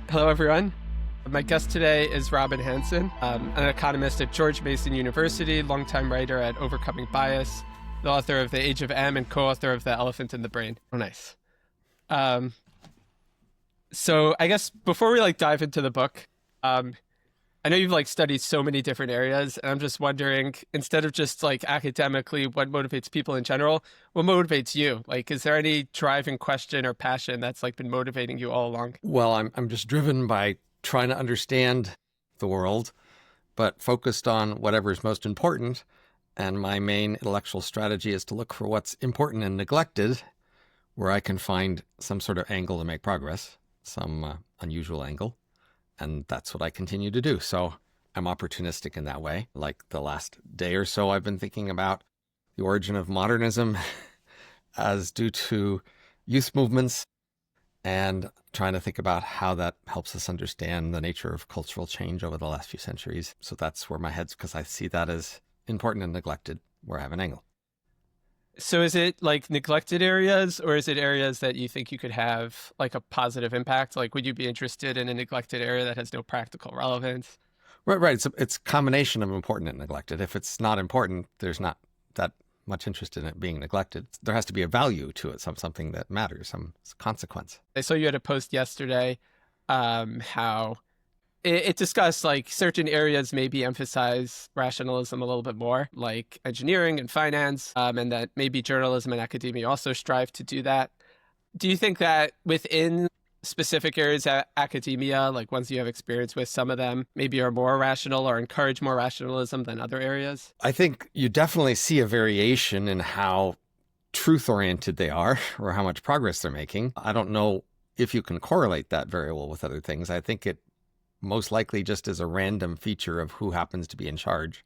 Hello, everyone. My guest today is Robin Hanson, an economist at George Mason University, longtime writer at Overcoming Bias, the author of The Age of M, and co-author of The Elephant in the Brain. Oh, nice. So I guess before we dive into the book, I know you've studied so many different areas, and I'm just wondering, instead of just academically what motivates people in general, what motivates you? Is there any driving question or passion that's been motivating you all along? Well, I'm just driven by trying to understand the world, but focused on whatever is most important. And my main intellectual strategy is to look for what's important and neglected, where I can find some sort of angle to make progress, some unusual angle. And that's what I continue to do. So I'm opportunistic in that way. Like the last day or so, I've been thinking about the origin of modernism as due to youth movements and trying to think about how that helps us understand the nature of cultural change over the last few centuries. So that's where my head's, because I see that as important and neglected, where I have an angle. So is it neglected areas, or is it areas that you think you could have a positive impact? Would you be interested in a neglected area that has no practical relevance? Right. It's a combination of important and neglected. If it's not important, there's not that much interest in it being neglected. There has to be a value to it, something that matters, some consequence. I saw you had a post yesterday how it discussed certain areas maybe emphasize rationalism a little bit more, like engineering and finance, and that maybe journalism and academia also strive to do that. Do you think that within specific areas of academia, ones you have experience with, some of them maybe are more rational or encourage more rationalism than other areas? I think you definitely see a variation in how truth-oriented they are or how much progress they're making. I don't know if you can correlate that very well with other things. I think it most likely just is a random feature of who happens to be in charge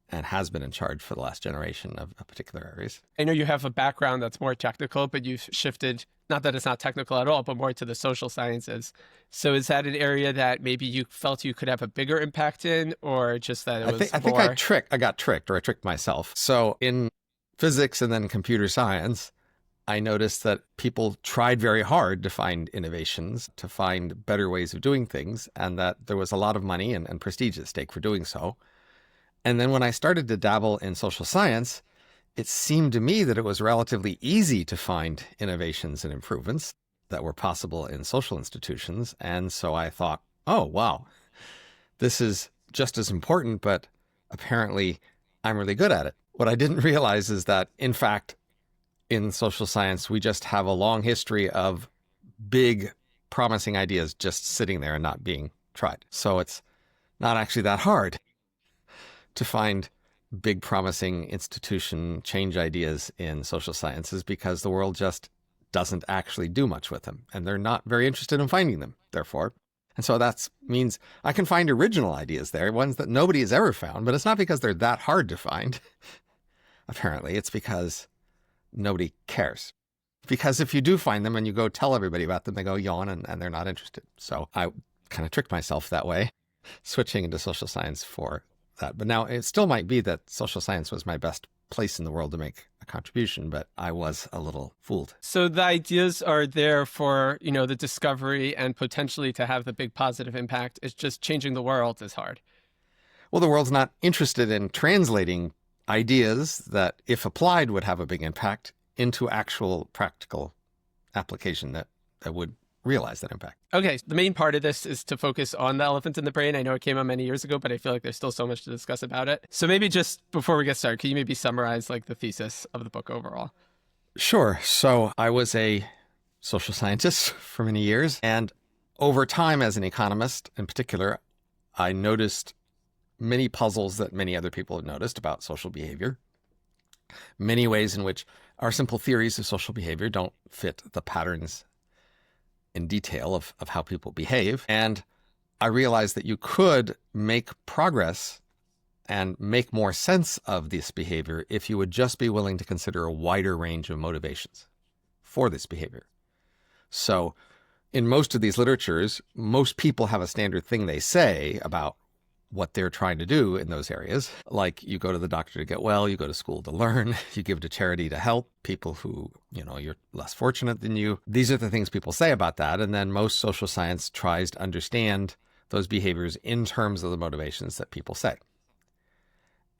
and has been in charge for the last generation of particular areas. I know you have a background that's more technical, but you've shifted, not that it's not technical at all, but more to the social sciences. So is that an area that maybe you felt you could have a bigger impact in, or just that it was I think I got tricked, or I tricked myself. So in physics and then computer science, I noticed that people tried very hard to find innovations, to find better ways of doing things, and that there was a lot of money and prestige at stake for doing so. And then when I started to dabble in social science, it seemed to me that it was relatively easy to find innovations and improvements that were possible in social institutions. And so I thought, oh, wow, this is just as important, but apparently I'm really good at it. What I didn't realize is that, in fact, in social science, we just have a long history of big, promising ideas just sitting there and not being tried. So it's not actually that hard to find big, promising institution change ideas in social sciences, because the world just doesn't actually do much with them, and they're not very interested in finding them, therefore. And so that means I can find original ideas there, ones that nobody has ever found, but it's not because they're that hard to find. Apparently, it's because nobody cares. Because if you do find them and you go tell everybody about them, they go yawn and they're not interested. So I kind of tricked myself that way, switching into social science for that. But now it still might be that social science was my best place in the world to make a contribution, but I was a little fooled. So the ideas are there for, the discovery and potentially to have the big positive impact. It's just changing the world is hard. Well, the world's not interested in translating ideas that, if applied, would have a big impact into actual practical application that would realize that impact. Okay, the main part of this is to focus on the elephant in the brain. I know it came out many years ago, but I feel like there's still so much to discuss about it. So maybe just before we get started, can you maybe summarize the thesis of the book overall? Sure. So I was a social scientist for many years, and over time as an economist in particular, I noticed many puzzles that many other people have noticed about social behavior, many ways in which our simple theories of social behavior don't fit the patterns in detail of how people behave. And I realized that you could make progress and make more sense of this behavior if you would just be willing to consider a wider range of motivations for this behavior. So in most of these literatures, most people have a standard thing they say about what they're trying to do in those areas. Like you go to the doctor to get well, you go to school to learn, you give to charity to help people who, you're less fortunate than you. These are the things people say about that. And then most social science tries to understand those behaviors in terms of the motivations that people say.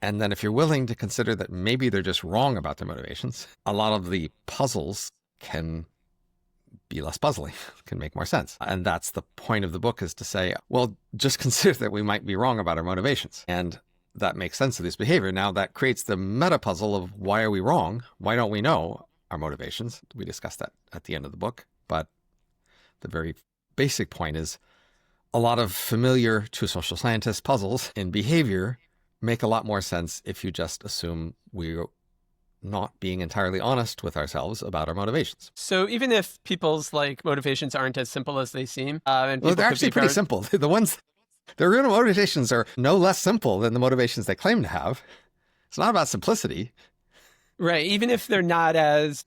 And then if you're willing to consider that maybe they're just wrong about their motivations, a lot of the puzzles can be less puzzling, can make more sense. And that's the point of the book, is to say, well, just consider that we might be wrong about our motivations. And that makes sense of this behavior. Now that creates the meta puzzle of why are we wrong? Why don't we know our motivations? We discuss that at the end of the book. But the very basic point is a lot of familiar to social scientists puzzles in behavior make a lot more sense if you just assume we're not being entirely honest with ourselves about our motivations. So even if people's motivations aren't as simple as they seem, and Well, people they're could actually be pretty very, simple. Their real motivations are no less simple than the motivations they claim to have. It's not about simplicity. right? Even if they're not as,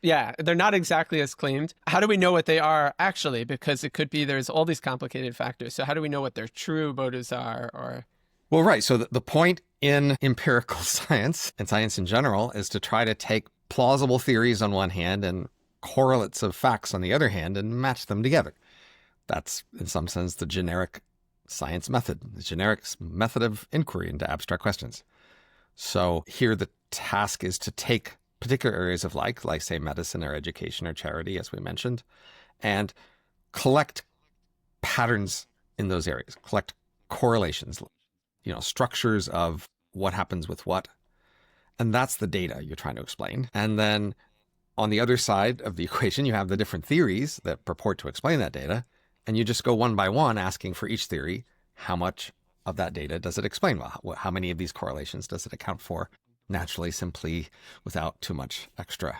yeah, they're not exactly as claimed. How do we know what they are actually? Because it could be there's all these complicated factors. So how do we know what their true motives are? Or Well, right. So the point in empirical science and science in general is to try to take plausible theories on one hand and correlates of facts on the other hand and match them together. That's, in some sense, the generic science method, the generic method of inquiry into abstract questions. So here the task is to take particular areas of like say medicine or education or charity, as we mentioned, and collect patterns in those areas, collect correlations, structures of what happens with what. And that's the data you're trying to explain. And then on the other side of the equation, you have the different theories that purport to explain that data. And you just go one by one asking for each theory, how much of that data does it explain? Well, how many of these correlations does it account for naturally, simply, without too much extra,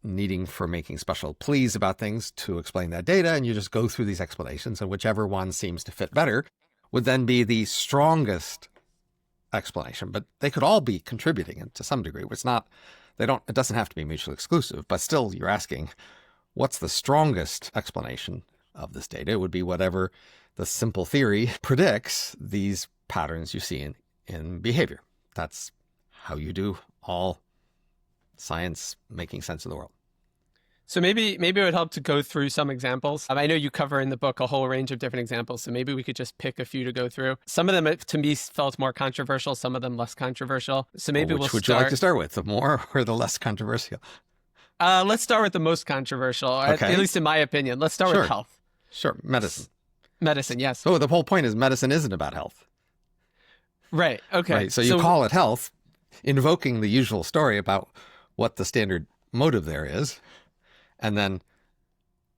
needing for making special pleas about things to explain that data. And you just go through these explanations, and whichever one seems to fit better would then be the strongest explanation. But they could all be contributing to some degree. It doesn't have to be mutually exclusive, but still you're asking, what's the strongest explanation of this data? It would be whatever the simple theory predicts these patterns you see in behavior. That's how you do all science making sense of the world. so maybe it would help to go through some examples. I know you cover in the book a whole range of different examples, so maybe we could just pick a few to go through. Some of them, to me, felt more controversial, some of them less controversial. So maybe Which would you like to start with, the more or the less controversial? Let's start with the most controversial, Okay. at least in my opinion. Let's start Sure. with health. Sure, medicine. Medicine, yes. So the whole point is medicine isn't about health. Right, okay. Right. So you call it health, invoking the usual story about what the standard motive there is. And then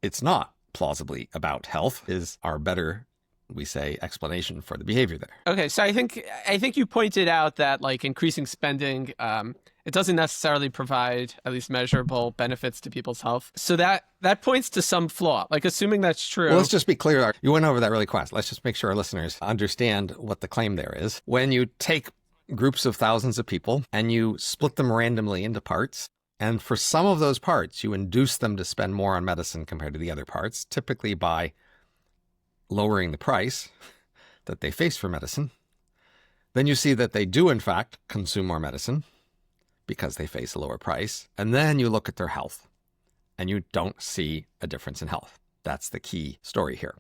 it's not plausibly about health, is our better, we say, explanation for the behavior there. Okay, so I think you pointed out that increasing spending, it doesn't necessarily provide at least measurable benefits to people's health. So that points to some flaw. Assuming that's true. Well, let's just be clear. You went over that really fast. Let's just make sure our listeners understand what the claim there is. When you take groups of thousands of people and you split them randomly into parts, and for some of those parts, you induce them to spend more on medicine compared to the other parts, typically by lowering the price that they face for medicine, then you see that they do, in fact, consume more medicine because they face a lower price. And then you look at their health and you don't see a difference in health. That's the key story here.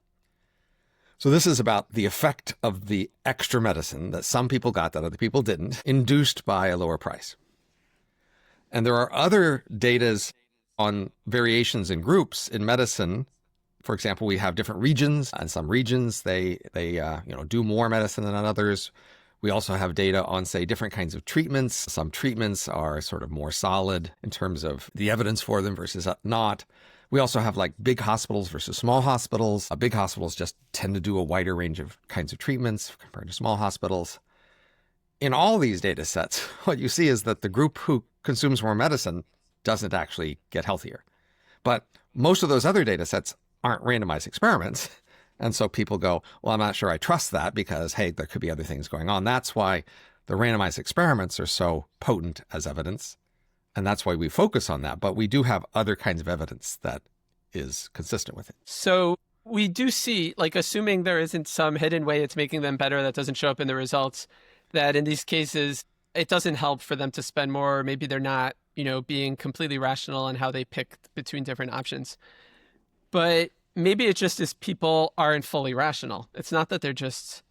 So this is about the effect of the extra medicine that some people got that other people didn't, induced by a lower price. And there are other datas on variations in groups in medicine. For example, we have different regions, and some regions they do more medicine than others. We also have data on, say, different kinds of treatments. Some treatments are sort of more solid in terms of the evidence for them versus not. We also have big hospitals versus small hospitals. Big hospitals just tend to do a wider range of kinds of treatments compared to small hospitals. In all these data sets, what you see is that the group who consumes more medicine doesn't actually get healthier. But most of those other data sets aren't randomized experiments. And so people go, well, I'm not sure I trust that because, hey, there could be other things going on. That's why the randomized experiments are so potent as evidence. And that's why we focus on that. But we do have other kinds of evidence that is consistent with it. So we do see, like, assuming there isn't some hidden way it's making them better that doesn't show up in the results, that in these cases, it doesn't help for them to spend more. Or maybe they're not, being completely rational in how they pick between different options. But maybe it just is people aren't fully rational. It's not that they're just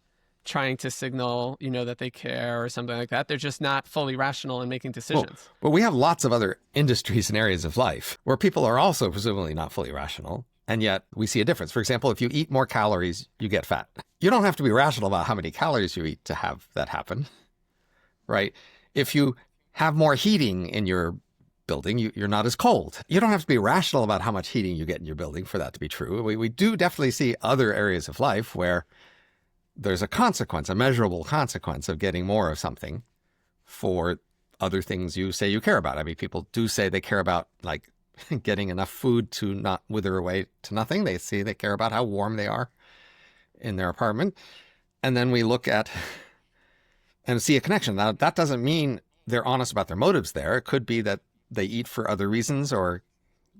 trying to signal, that they care or something like that. They're just not fully rational in making decisions. Well, we have lots of other industries and areas of life where people are also presumably not fully rational. And yet we see a difference. For example, if you eat more calories, you get fat. You don't have to be rational about how many calories you eat to have that happen, right? If you have more heating in your building, you're not as cold. You don't have to be rational about how much heating you get in your building for that to be true. We do definitely see other areas of life where there's a consequence, a measurable consequence of getting more of something for other things you say you care about. I mean, people do say they care about, like, getting enough food to not wither away to nothing. They say they care about how warm they are in their apartment. And then we look at and see a connection. Now, that doesn't mean they're honest about their motives there. It could be that they eat for other reasons or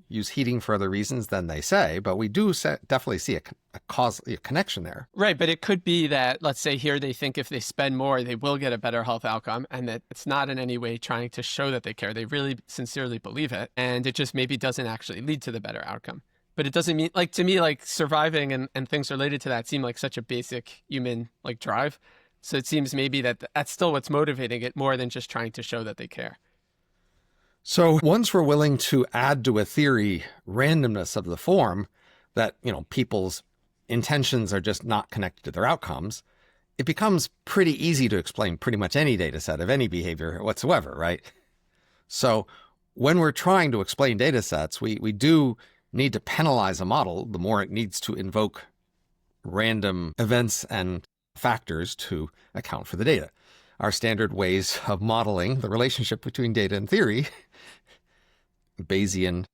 use heating for other reasons than they say, but we do definitely see a connection there. Right, but it could be that, let's say here, they think if they spend more, they will get a better health outcome, and that it's not in any way trying to show that they care. They really sincerely believe it, and it just maybe doesn't actually lead to the better outcome. But it doesn't mean, like, to me, like, surviving and things related to that seem like such a basic human, like, drive. So it seems maybe that that's still what's motivating it more than just trying to show that they care. So once we're willing to add to a theory randomness of the form that, people's intentions are just not connected to their outcomes, it becomes pretty easy to explain pretty much any data set of any behavior whatsoever, right? So when we're trying to explain data sets, we do need to penalize a model the more it needs to invoke random events and factors to account for the data. Our standard ways of modeling the relationship between data and theory, Bayesian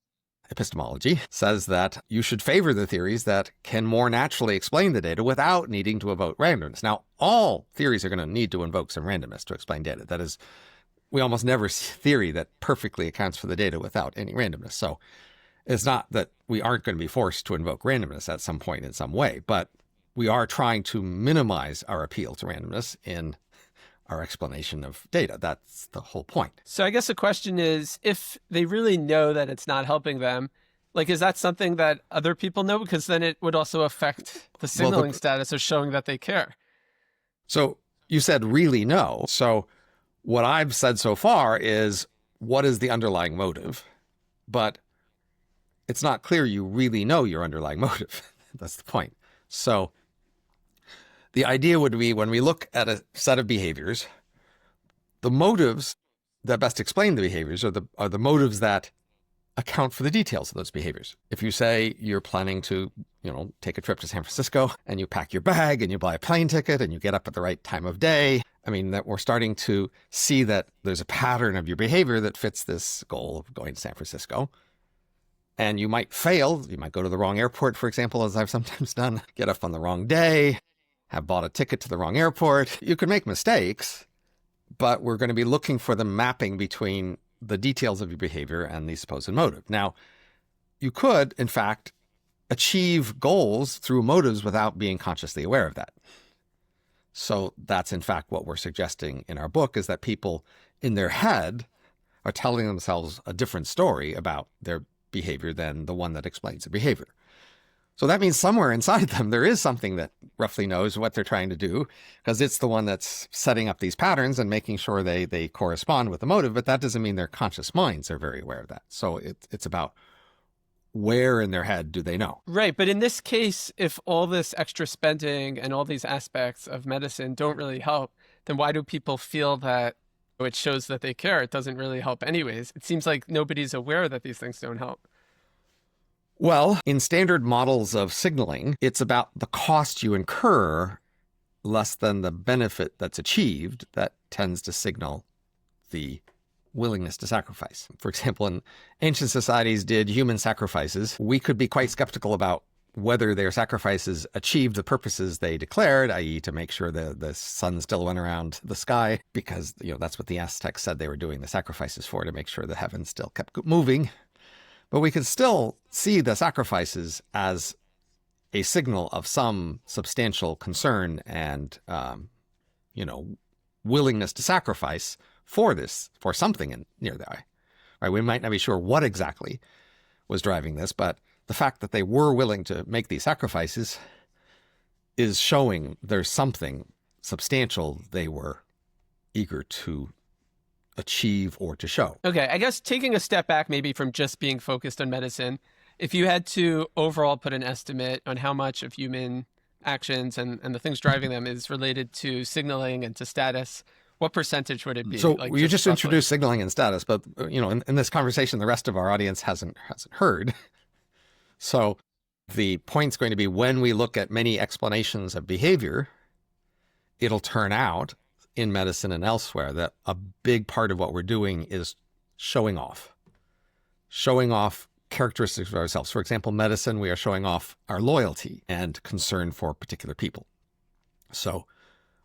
epistemology, says that you should favor the theories that can more naturally explain the data without needing to invoke randomness. Now, all theories are going to need to invoke some randomness to explain data. That is, we almost never see theory that perfectly accounts for the data without any randomness. So it's not that we aren't going to be forced to invoke randomness at some point in some way, but we are trying to minimize our appeal to randomness in our explanation of data. That's the whole point. So I guess the question is, if they really know that it's not helping them, like, is that something that other people know? Because then it would also affect the signaling status of showing that they care. So you said really know. So what I've said so far is, what is the underlying motive? But it's not clear you really know your underlying motive. That's the point. So the idea would be, when we look at a set of behaviors, the motives that best explain the behaviors are the motives that account for the details of those behaviors. If you say you're planning to, take a trip to San Francisco, and you pack your bag and you buy a plane ticket and you get up at the right time of day, that we're starting to see that there's a pattern of your behavior that fits this goal of going to San Francisco. And you might fail. You might go to the wrong airport, for example, as I've sometimes done, get up on the wrong day, have bought a ticket to the wrong airport. You could make mistakes, but we're going to be looking for the mapping between the details of your behavior and the supposed motive. Now, you could, in fact, achieve goals through motives without being consciously aware of that. So that's, in fact, what we're suggesting in our book, is that people in their head are telling themselves a different story about their behavior than the one that explains the behavior. So that means somewhere inside them, there is something that roughly knows what they're trying to do, because it's the one that's setting up these patterns and making sure they correspond with the motive. But that doesn't mean their conscious minds are very aware of that. So it's about where in their head do they know? Right. But in this case, if all this extra spending and all these aspects of medicine don't really help, then why do people feel that it shows that they care? It doesn't really help anyways. It seems like nobody's aware that these things don't help. Well, in standard models of signaling, it's about the cost you incur less than the benefit that's achieved that tends to signal the willingness to sacrifice. For example, in ancient societies did human sacrifices, we could be quite skeptical about whether their sacrifices achieved the purposes they declared, i.e. to make sure the sun still went around the sky, because that's what the Aztecs said they were doing the sacrifices for, to make sure the heavens still kept moving. But we could still see the sacrifices as a signal of some substantial concern and, willingness to sacrifice for something near the eye. Right? We might not be sure what exactly was driving this, but the fact that they were willing to make these sacrifices is showing there's something substantial they were eager to achieve or to show. Okay, I guess taking a step back maybe from just being focused on medicine, if you had to overall put an estimate on how much of human actions and the things driving them is related to signaling and to status, what percentage would it be? So like, you just roughly introduced signaling and status, but in this conversation, the rest of our audience hasn't heard. So the point's going to be, when we look at many explanations of behavior, it'll turn out in medicine and elsewhere that a big part of what we're doing is showing off characteristics of ourselves. For example, medicine, we are showing off our loyalty and concern for particular people. So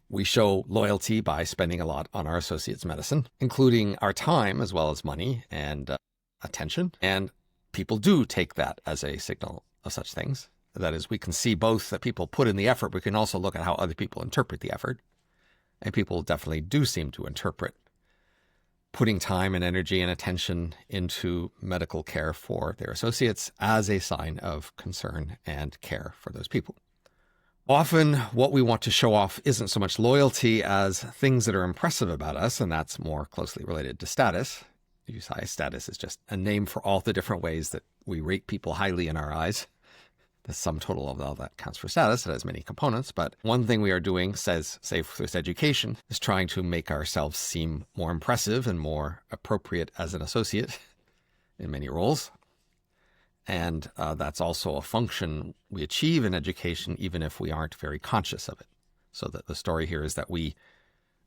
we show loyalty by spending a lot on our associates' medicine, including our time as well as money and attention. And people do take that as a signal of such things. That is, we can see both that people put in the effort. We can also look at how other people interpret the effort. And people definitely do seem to interpret putting time and energy and attention into medical care for their associates as a sign of concern and care for those people. Often what we want to show off isn't so much loyalty as things that are impressive about us, and that's more closely related to status. Status is just a name for all the different ways that we rate people highly in our eyes. The sum total of all that counts for status. It has many components, but one thing we are doing, say with education, is trying to make ourselves seem more impressive and more appropriate as an associate in many roles. And that's also a function we achieve in education, even if we aren't very conscious of it. So that the story here is that we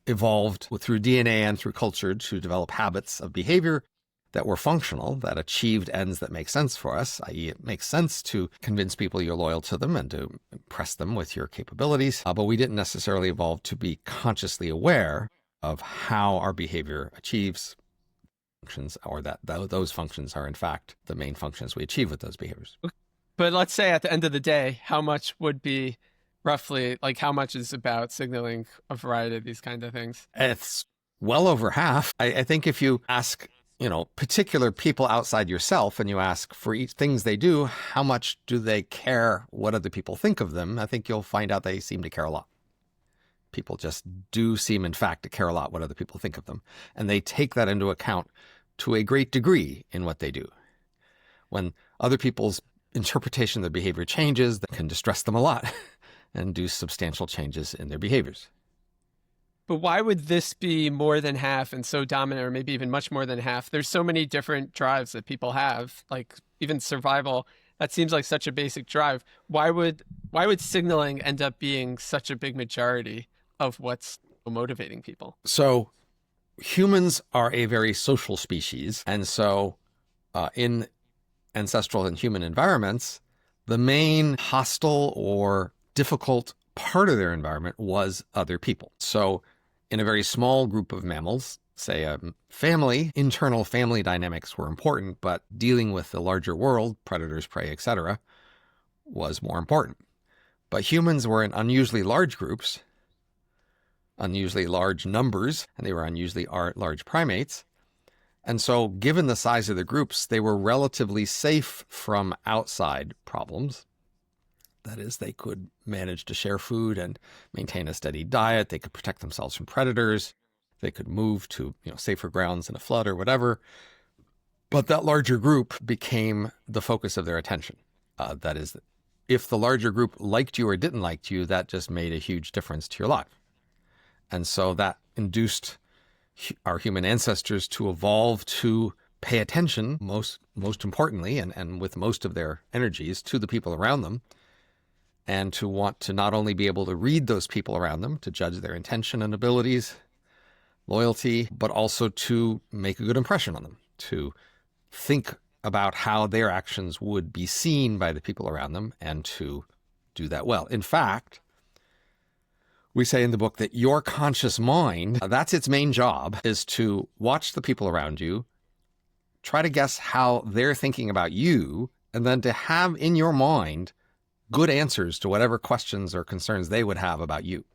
evolved through DNA and through culture to develop habits of behavior that were functional, that achieved ends that make sense for us, i.e. it makes sense to convince people you're loyal to them and to impress them with your capabilities. But we didn't necessarily evolve to be consciously aware of how our behavior achieves functions, or that those functions are in fact the main functions we achieve with those behaviors. But let's say at the end of the day, how much would be roughly, like how much is about signaling a variety of these kind of things? It's well over half. I think if you ask particular people outside yourself, and you ask for each things they do, how much do they care what other people think of them? I think you'll find out they seem to care a lot. People just do seem, in fact, to care a lot what other people think of them. And they take that into account to a great degree in what they do. When other people's interpretation of their behavior changes, that can distress them a lot and do substantial changes in their behaviors. But why would this be more than half and so dominant, or maybe even much more than half? There's so many different drives that people have, like even survival. That seems like such a basic drive. Why would signaling end up being such a big majority of what's motivating people? So humans are a very social species. And so in ancestral and human environments, the main hostile or difficult part of their environment was other people. So in a very small group of mammals, say a family, internal family dynamics were important, but dealing with the larger world, predators, prey, etc., was more important. But humans were in unusually large groups, unusually large numbers, and they were unusually large primates. And so given the size of the groups, they were relatively safe from outside problems. That is, they could manage to share food and maintain a steady diet. They could protect themselves from predators. They could move to safer grounds in a flood or whatever. But that larger group became the focus of their attention. That is, if the larger group liked you or didn't like you, that just made a huge difference to your life. And so that induced our human ancestors to evolve to pay attention, most importantly, and with most of their energies, to the people around them, and to want to not only be able to read those people around them, to judge their intention and abilities, loyalty, but also to make a good impression on them, to think about how their actions would be seen by the people around them, and to do that well. In fact, we say in the book that your conscious mind, that's its main job, is to watch the people around you, try to guess how they're thinking about you, and then to have in your mind good answers to whatever questions or concerns they would have about you.